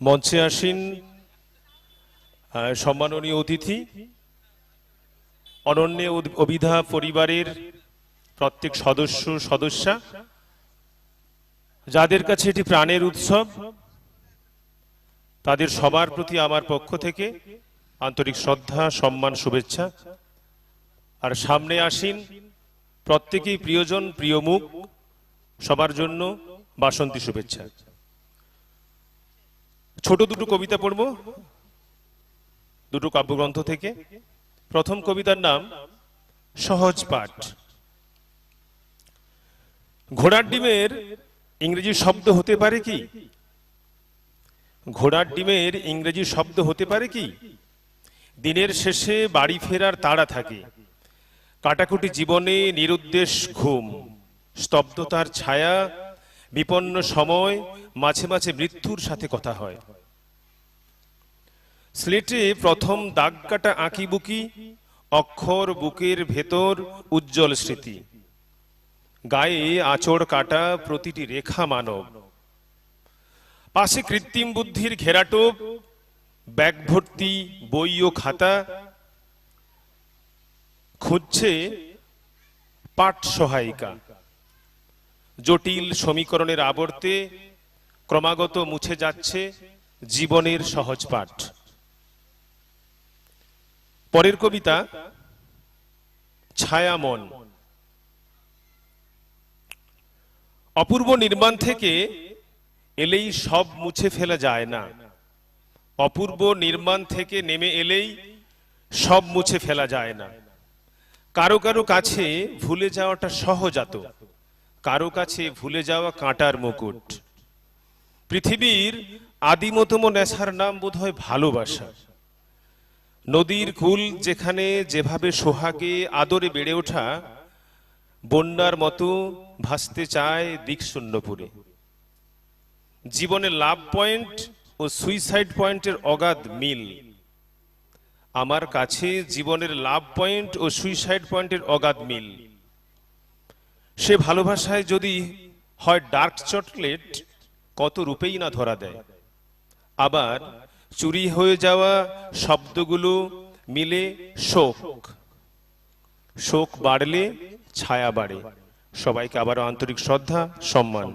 মঞ্চে আসীন সম্মাননীয় অতিথি, অনন্য অভিধা পরিবারের প্রত্যেক সদস্য সদস্যা, যাদের কাছে এটি প্রাণের উৎসব, তাদের সবার প্রতি আমার পক্ষ থেকে আন্তরিক শ্রদ্ধা, সম্মান, শুভেচ্ছা। আর সামনে আসীন প্রত্যেকেই প্রিয়জন, প্রিয় মুখ, সবার জন্য বাসন্তী শুভেচ্ছা। ছোট দুটো কবিতা পড়ব দুটো কাব্যগ্রন্থ থেকে। প্রথম কবিতার নাম সহজ পাঠ। ঘোড়ার ডিমের ইংরেজি শব্দ হতে পারে কি? ঘোড়ার ডিমের ইংরেজি শব্দ হতে পারে কি? দিনের শেষে বাড়ি ফেরার তাড়া থাকে, কাটাকুটি জীবনে নিরুদ্দেশ ঘুম, স্তব্ধতার ছায়া, বিপন্ন সময়, মাঝে মাঝে মৃত্যুর সাথে কথা হয়। স্লেটে প্রথম দাগ কাটা আঁকি বুকি, অক্ষর বুকের ভেতর উজ্জ্বল স্মৃতি, গায়ে আঁচড় কাটা প্রতিটি রেখা মানব, পাশে কৃত্রিম বুদ্ধির ঘেরাটোপ, ব্যাগ ভর্তি বই ও খাতা, খুঁজছে পাঠ সহায়িকা, জটিল সমীকরণের আবর্তে ক্রমাগত মুছে যাচ্ছে জীবনের সহজ পাঠ। পরের কবিতা ছায়ামন। অপূর্ব নির্মাণ থেকে এলেই সব মুছে ফেলা যায় না, অপূর্ব নির্মাণ থেকে নেমে এলেই সব মুছে ফেলা যায় না। কারো কারো কাছে ভুলে যাওয়াটা সহজাত, কারো কাছে ভুলে যাওয়া কাঁটার মুকুট। পৃথিবীর আদিমতম নেশার নাম বোধহয় ভালোবাসা। নদীর কুল যেখানে যেভাবে সোহাগে আদরে বেড়ে ওঠা, বন্যার মতো ভাসতে চায় দিকশূন্যপুরে। জীবনের লাভ পয়েন্ট ও সুইসাইড পয়েন্টের অগাধ মিল। আমার কাছে জীবনের লাভ পয়েন্ট ও সুইসাইড পয়েন্টের অগাধ মিল। সে ভালোবাসায় যদি হয় ডার্ক চকলেট, কত রূপেই না ধরা দেয়। আবার চুরি হয়ে যাওয়া শব্দগুলো মিলে শোক, শোক বাড়লে ছায়া বাড়ে। সবাইকে আবারও আন্তরিক শ্রদ্ধা, সম্মান।